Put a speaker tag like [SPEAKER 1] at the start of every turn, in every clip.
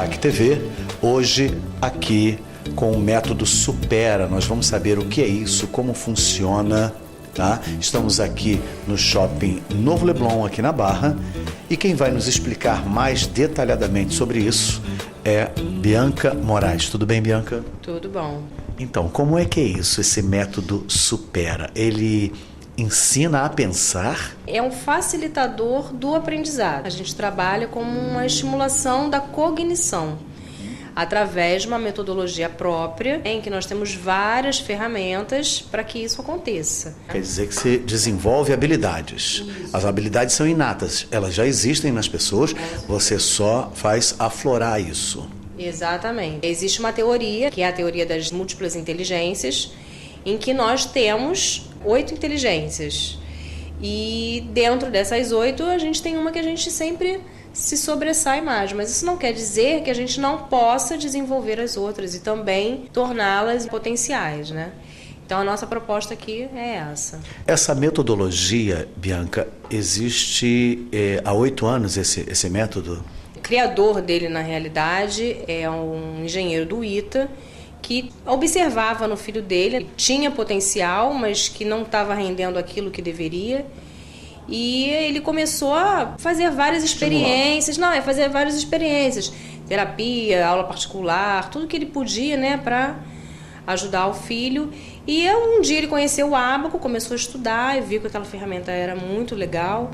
[SPEAKER 1] Destaque TV, hoje aqui com o método Supera. Nós vamos saber o que é isso, como funciona, tá? Estamos aqui no Shopping Novo Leblon, aqui na Barra, e quem vai nos explicar mais detalhadamente sobre isso é Bianca Moraes. Tudo bem, Bianca?
[SPEAKER 2] Tudo bom.
[SPEAKER 1] Então, como é que é isso, esse método Supera? Ele ensina a pensar?
[SPEAKER 2] É um facilitador do aprendizado. A gente trabalha como uma estimulação da cognição, através de uma metodologia própria, em que nós temos várias ferramentas para que isso aconteça.
[SPEAKER 1] Quer dizer que você desenvolve habilidades.
[SPEAKER 2] Isso.
[SPEAKER 1] As habilidades são inatas, elas já existem nas pessoas, você só faz aflorar isso.
[SPEAKER 2] Exatamente. Existe uma teoria, que é a teoria das múltiplas inteligências, em que nós temos 8 inteligências. E dentro dessas 8, a gente tem uma que a gente sempre se sobressai mais. Mas isso não quer dizer que a gente não possa desenvolver as outras e também torná-las potenciais, né? Então a nossa proposta aqui é essa.
[SPEAKER 1] Essa metodologia, Bianca, existe há 8 anos esse método?
[SPEAKER 2] O criador dele, na realidade, é um engenheiro do ITA, que observava no filho dele, tinha potencial, mas que não estava rendendo aquilo que deveria. E ele começou a fazer várias experiências, fazer várias experiências, terapia, aula particular, tudo que ele podia, né, para ajudar o filho. E um dia ele conheceu o Abaco, começou a estudar e viu que aquela ferramenta era muito legal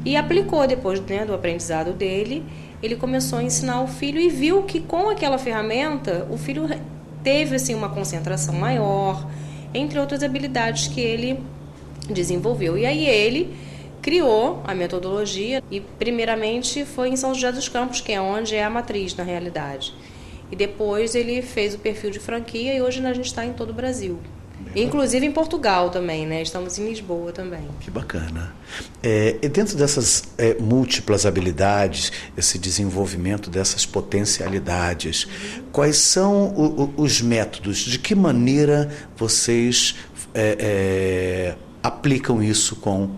[SPEAKER 2] e aplicou depois, né, do aprendizado dele. Ele começou a ensinar o filho e viu que com aquela ferramenta o filho teve assim uma concentração maior, entre outras habilidades que ele desenvolveu. E aí ele criou a metodologia e primeiramente foi em São José dos Campos, que é onde é a matriz na realidade. E depois ele fez o perfil de franquia e hoje a gente está em todo o Brasil. Inclusive em Portugal também, né? Estamos em Lisboa também.
[SPEAKER 1] Que bacana. E dentro dessas múltiplas habilidades, esse desenvolvimento dessas potencialidades, quais são os métodos? De que maneira vocês aplicam isso com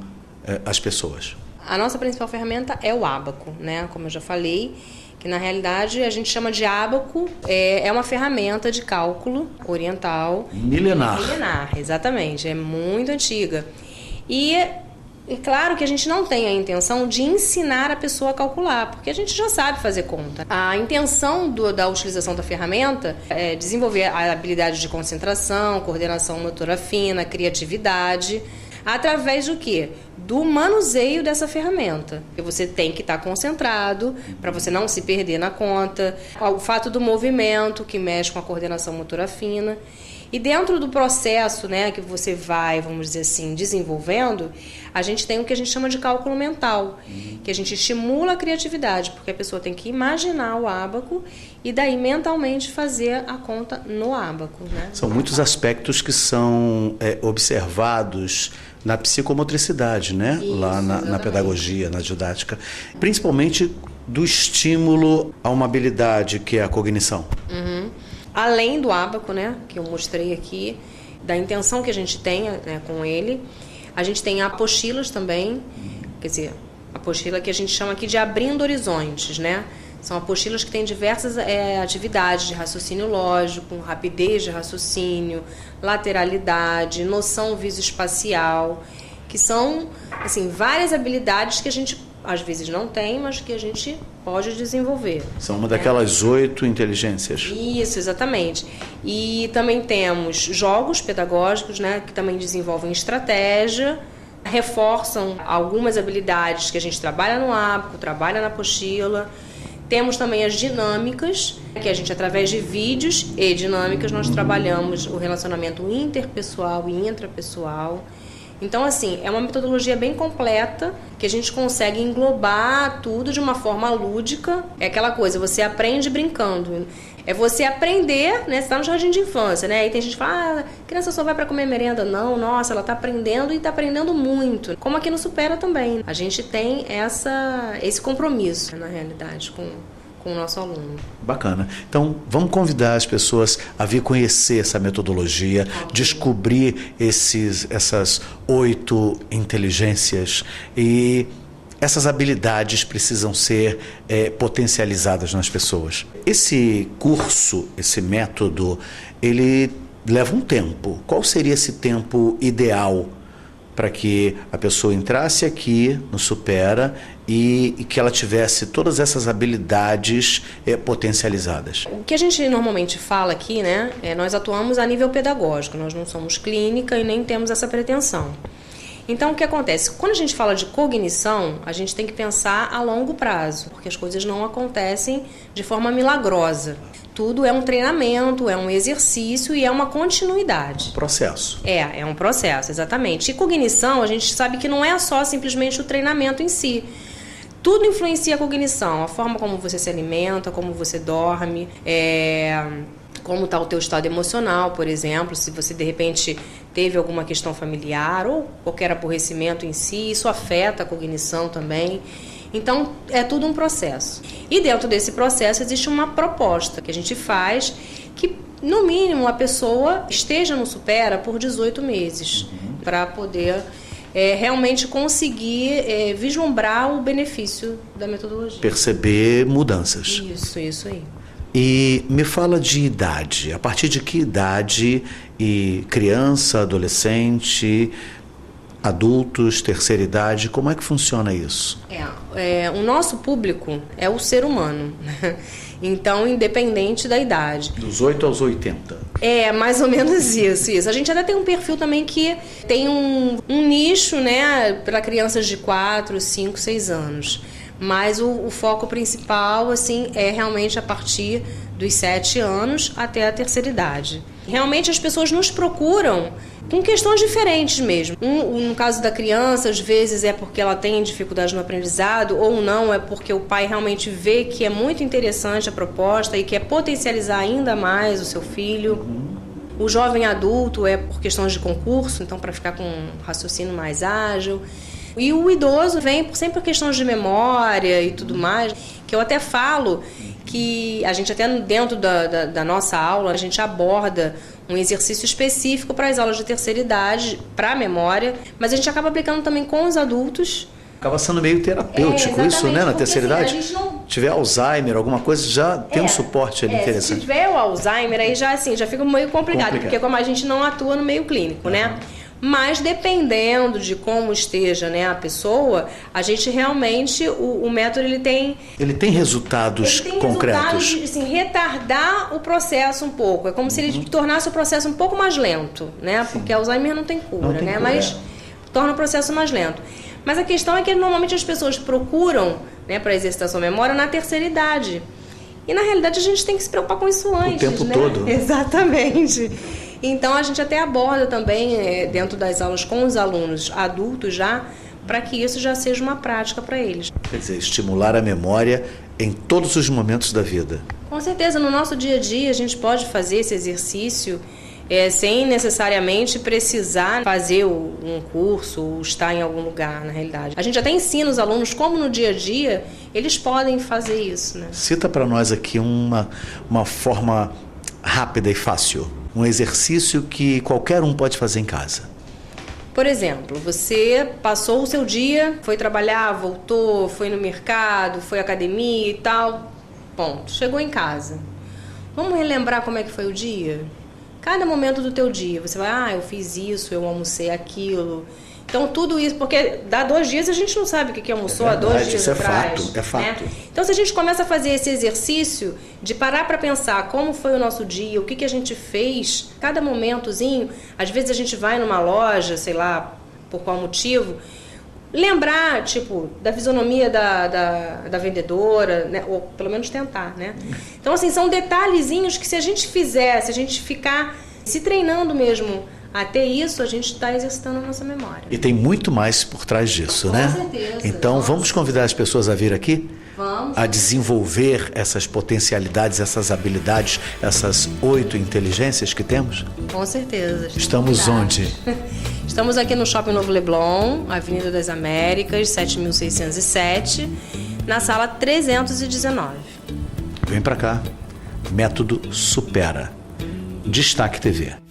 [SPEAKER 1] as pessoas?
[SPEAKER 2] A nossa principal ferramenta é o Abaco, né? Como eu já falei, que na realidade a gente chama de Abaco, é uma ferramenta de cálculo oriental.
[SPEAKER 1] Milenar.
[SPEAKER 2] Milenar, exatamente, é muito antiga. E é claro que a gente não tem a intenção de ensinar a pessoa a calcular, porque a gente já sabe fazer conta. A intenção da utilização da ferramenta é desenvolver a habilidade de concentração, coordenação motora fina, criatividade, através do quê? Do manuseio dessa ferramenta. Você tem que estar concentrado para você não se perder na conta. O fato do movimento, que mexe com a coordenação motora fina. E dentro do processo, né, que você vai, vamos dizer assim, desenvolvendo, a gente tem o que a gente chama de cálculo mental, que a gente estimula a criatividade, porque a pessoa tem que imaginar o ábaco e daí mentalmente fazer a conta no ábaco, né?
[SPEAKER 1] São muitos aspectos que são observados na psicomotricidade, né?
[SPEAKER 2] Isso,
[SPEAKER 1] lá na pedagogia, na didática, principalmente do estímulo a uma habilidade que é a cognição.
[SPEAKER 2] Além do ábaco, né, que eu mostrei aqui, da intenção que a gente tem, né, com ele, a gente tem apostilas também, quer dizer, apostila que a gente chama aqui de abrindo horizontes, né? São apostilas que têm diversas atividades de raciocínio lógico, rapidez de raciocínio, lateralidade, noção visoespacial, que são assim, várias habilidades que a gente às vezes não tem, mas que a gente pode desenvolver.
[SPEAKER 1] São uma daquelas 8 inteligências.
[SPEAKER 2] Isso, exatamente. E também temos jogos pedagógicos, né, que também desenvolvem estratégia, reforçam algumas habilidades que a gente trabalha no ábaco, trabalha na apostila. Temos também as dinâmicas, que a gente, através de vídeos e dinâmicas, nós trabalhamos o relacionamento interpessoal e intrapessoal. Então, assim, é uma metodologia bem completa, que a gente consegue englobar tudo de uma forma lúdica. É aquela coisa, você aprende brincando. É você aprender, né? Você está no jardim de infância, né? Aí tem gente que fala, a criança só vai para comer merenda. Não, nossa, ela está aprendendo e está aprendendo muito. Como aqui no Supera também. A gente tem esse compromisso, na realidade, com o nosso aluno.
[SPEAKER 1] Bacana. Então, vamos convidar as pessoas a vir conhecer essa metodologia, descobrir essas 8 inteligências e essas habilidades precisam ser potencializadas nas pessoas. Esse curso, esse método, ele leva um tempo. Qual seria esse tempo ideal para que a pessoa entrasse aqui no Supera e que ela tivesse todas essas habilidades potencializadas?
[SPEAKER 2] O que a gente normalmente fala aqui, né, nós atuamos a nível pedagógico, nós não somos clínica e nem temos essa pretensão. Então, o que acontece? Quando a gente fala de cognição, a gente tem que pensar a longo prazo, porque as coisas não acontecem de forma milagrosa. Tudo é um treinamento, é um exercício e é uma continuidade.
[SPEAKER 1] Processo.
[SPEAKER 2] É um processo, exatamente. E cognição, a gente sabe que não é só simplesmente o treinamento em si. Tudo influencia a cognição, a forma como você se alimenta, como você dorme, como está o teu estado emocional, por exemplo, se você de repente teve alguma questão familiar ou qualquer aborrecimento em si, isso afeta a cognição também. Então, é tudo um processo. E dentro desse processo existe uma proposta que a gente faz que, no mínimo, a pessoa esteja no Supera por 18 meses, para poder realmente conseguir vislumbrar o benefício da metodologia.
[SPEAKER 1] Perceber mudanças.
[SPEAKER 2] Isso aí.
[SPEAKER 1] E me fala de idade. A partir de que idade, e criança, adolescente, adultos, terceira idade, como é que funciona isso?
[SPEAKER 2] O nosso público é o ser humano, então independente da idade.
[SPEAKER 1] Dos 8 aos 80.
[SPEAKER 2] Mais ou menos isso. A gente até tem um perfil também que tem um nicho, né, para crianças de 4, 5, 6 anos. Mas o foco principal, assim, é realmente a partir dos 7 anos até a terceira idade. Realmente as pessoas nos procuram com questões diferentes mesmo. No caso da criança, às vezes é porque ela tem dificuldade no aprendizado, ou não, é porque o pai realmente vê que é muito interessante a proposta e quer potencializar ainda mais o seu filho. O jovem adulto é por questões de concurso, então para ficar com um raciocínio mais ágil. E o idoso vem sempre por questões de memória e tudo mais, que eu até falo que a gente até dentro da nossa aula, a gente aborda um exercício específico para as aulas de terceira idade, para a memória, mas a gente acaba aplicando também com os adultos.
[SPEAKER 1] Acaba sendo meio terapêutico isso, né, na terceira idade?
[SPEAKER 2] Se
[SPEAKER 1] tiver Alzheimer, alguma coisa, já tem um suporte ali interessante.
[SPEAKER 2] Se tiver o Alzheimer, aí já fica meio complicado, porque como a gente não atua no meio clínico, né? Mas dependendo de como esteja, né, a pessoa, a gente realmente, o método ele tem
[SPEAKER 1] resultados concretos.
[SPEAKER 2] Resultados, assim, retardar o processo um pouco. É como se ele tornasse o processo um pouco mais lento, né? Sim. Porque Alzheimer não tem cura, né? Mas torna o processo mais lento. Mas a questão é que normalmente as pessoas procuram, né, para exercitar sua memória na terceira idade. E na realidade a gente tem que se preocupar com isso antes,
[SPEAKER 1] o tempo todo.
[SPEAKER 2] Exatamente. Então a gente até aborda também dentro das aulas com os alunos adultos já, para que isso já seja uma prática para eles.
[SPEAKER 1] Quer dizer, estimular a memória em todos os momentos da vida.
[SPEAKER 2] Com certeza, no nosso dia a dia a gente pode fazer esse exercício sem necessariamente precisar fazer um curso ou estar em algum lugar, na realidade. A gente até ensina os alunos como no dia a dia eles podem fazer isso, né?
[SPEAKER 1] Cita para nós aqui uma forma rápida e fácil. Um exercício que qualquer um pode fazer em casa.
[SPEAKER 2] Por exemplo, você passou o seu dia, foi trabalhar, voltou, foi no mercado, foi à academia e tal. Ponto. Chegou em casa. Vamos relembrar como é que foi o dia? Cada momento do teu dia, você vai, eu fiz isso, eu almocei aquilo. Então, tudo isso, porque dá 2 dias a gente não sabe o que almoçou há 2 dias atrás.
[SPEAKER 1] Isso é fato.
[SPEAKER 2] Né? Então, se a gente começa a fazer esse exercício de parar para pensar como foi o nosso dia, o que a gente fez, cada momentozinho, às vezes a gente vai numa loja, sei lá, por qual motivo, lembrar, tipo, da fisionomia da vendedora, né? Ou pelo menos tentar, né? Então, assim, são detalhezinhos que se a gente fizer, se a gente ficar se treinando mesmo até isso, a gente está exercitando a nossa memória.
[SPEAKER 1] E tem muito mais por trás disso, né?
[SPEAKER 2] Com certeza.
[SPEAKER 1] Então, vamos convidar as pessoas a vir aqui?
[SPEAKER 2] Vamos.
[SPEAKER 1] A desenvolver essas potencialidades, essas habilidades, essas 8 inteligências que temos?
[SPEAKER 2] Com certeza.
[SPEAKER 1] Estamos onde?
[SPEAKER 2] Estamos aqui no Shopping Novo Leblon, Avenida das Américas, 7.607, na sala 319.
[SPEAKER 1] Vem para cá. Método Supera. Destaque TV.